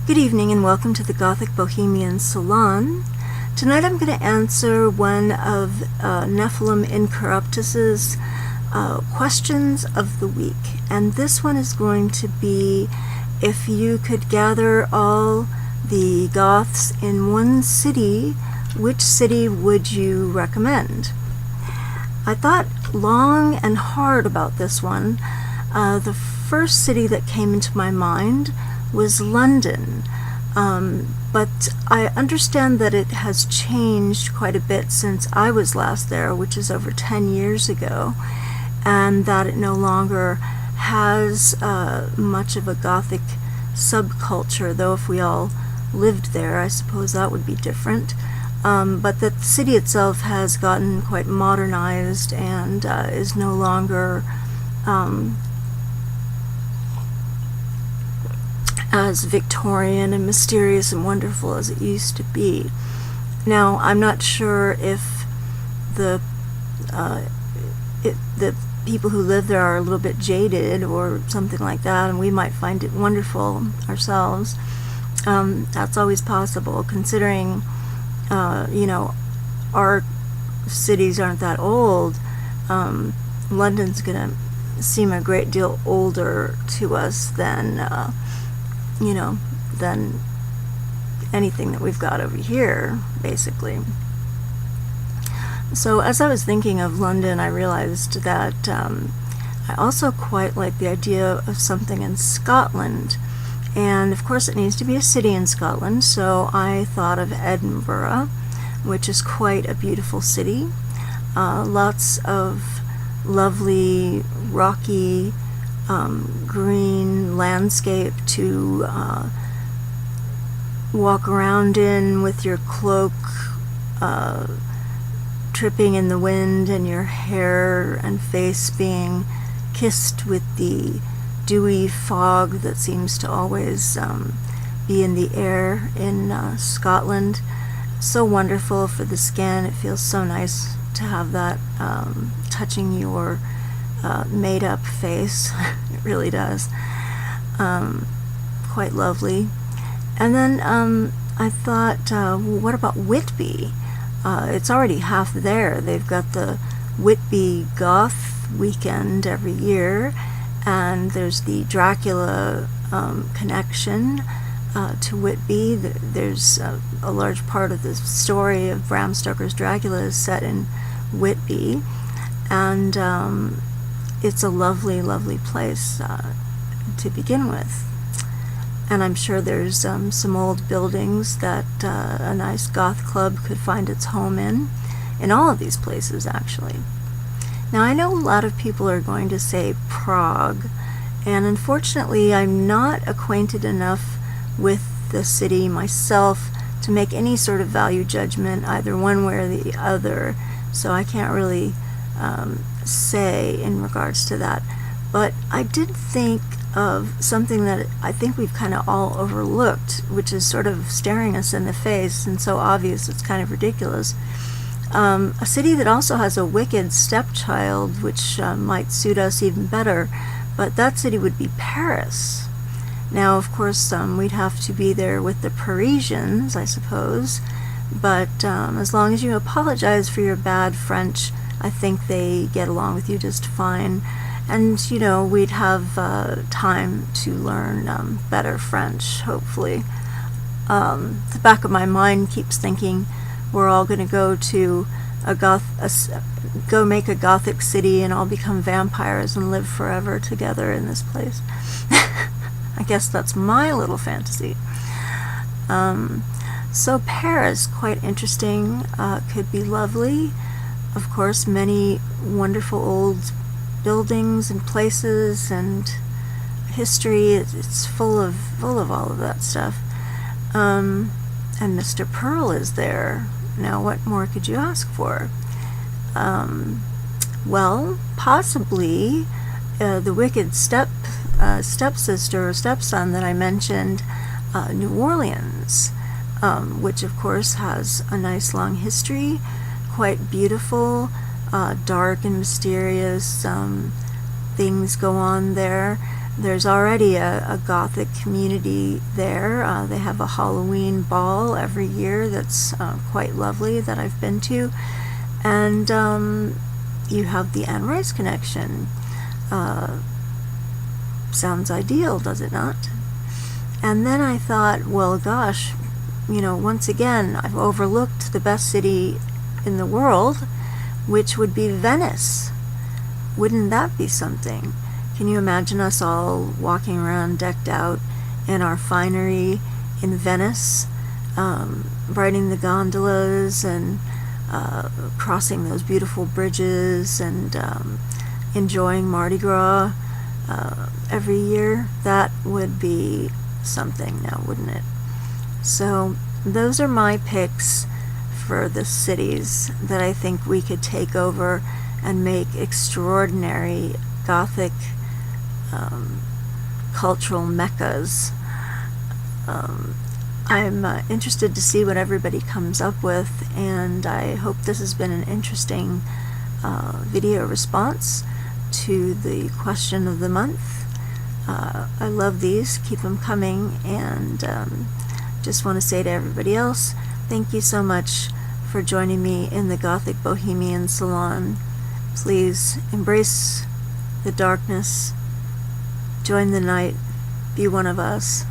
Good evening and welcome to the Gothic Bohemian Salon. Tonight I'm going to answer one of Nephilim Incorruputus's questions of the week. And this one is going to be, if you could gather all the Goths in one city, which city would you recommend? I thought long and hard about this one. The first city that came into my mind was London, but I understand that it has changed quite a bit since I was last there, which is over 10 years ago, and that it no longer has much of a Gothic subculture, though if we all lived there, I suppose that would be different. But that the city itself has gotten quite modernized and is no longer as Victorian and mysterious and wonderful as it used to be. Now, I'm not sure if the people who live there are a little bit jaded or something like that, and we might find it wonderful ourselves. That's always possible, considering our cities aren't that old. London's gonna seem a great deal older to us than than anything that we've got over here, basically. So as I was thinking of London, I realized that I also quite like the idea of something in Scotland. And of course it needs to be a city in Scotland, so I thought of Edinburgh, which is quite a beautiful city. Lots of lovely, rocky, green landscape to walk around in with your cloak tripping in the wind and your hair and face being kissed with the dewy fog that seems to always be in the air in Scotland. So wonderful for the skin. It feels so nice to have that touching your made-up face. It really does. Quite lovely. And then I thought, well, what about Whitby? It's already half there. They've got the Whitby Goth weekend every year, and there's the Dracula connection to Whitby. There's a large part of the story of Bram Stoker's Dracula is set in Whitby, and it's a lovely, lovely place to begin with. And I'm sure there's some old buildings that a nice goth club could find its home in all of these places, actually. Now, I know a lot of people are going to say Prague, and unfortunately I'm not acquainted enough with the city myself to make any sort of value judgment either one way or the other, so I can't really say in regards to that. But I did think of something that I think we've kind of all overlooked, which is sort of staring us in the face and so obvious it's kind of ridiculous. A city that also has a wicked stepchild, which might suit us even better, but that city would be Paris. Now, of course, we'd have to be there with the Parisians, I suppose, but as long as you apologize for your bad French, I think they get along with you just fine. And, we'd have time to learn better French, hopefully. The back of my mind keeps thinking we're all going to go to go make a Gothic city and all become vampires and live forever together in this place. I guess that's my little fantasy. So Paris, quite interesting, could be lovely. Of course, many wonderful old buildings and places and history. It's full of all of that stuff. And Mr. Pearl is there. Now, what more could you ask for? Well, possibly the wicked stepsister or stepson that I mentioned, New Orleans, which of course has a nice long history, quite beautiful, dark and mysterious things go on there. There's already a Gothic community there. They have a Halloween ball every year that's quite lovely that I've been to. And you have the Anne Rice connection. Sounds ideal, does it not? And then I thought, well, gosh, once again, I've overlooked the best city in the world, which would be Venice. Wouldn't that be something? Can you imagine us all walking around decked out in our finery in Venice, riding the gondolas and crossing those beautiful bridges and enjoying Mardi Gras every year? That would be something now, wouldn't it? So those are my picks for the cities that I think we could take over and make extraordinary Gothic cultural meccas. I'm interested to see what everybody comes up with, and I hope this has been an interesting video response to the question of the month. I love these, keep them coming, and just want to say to everybody else, thank you so much for joining me in the Gothic Bohemian Salon. Please embrace the darkness, join the night, be one of us.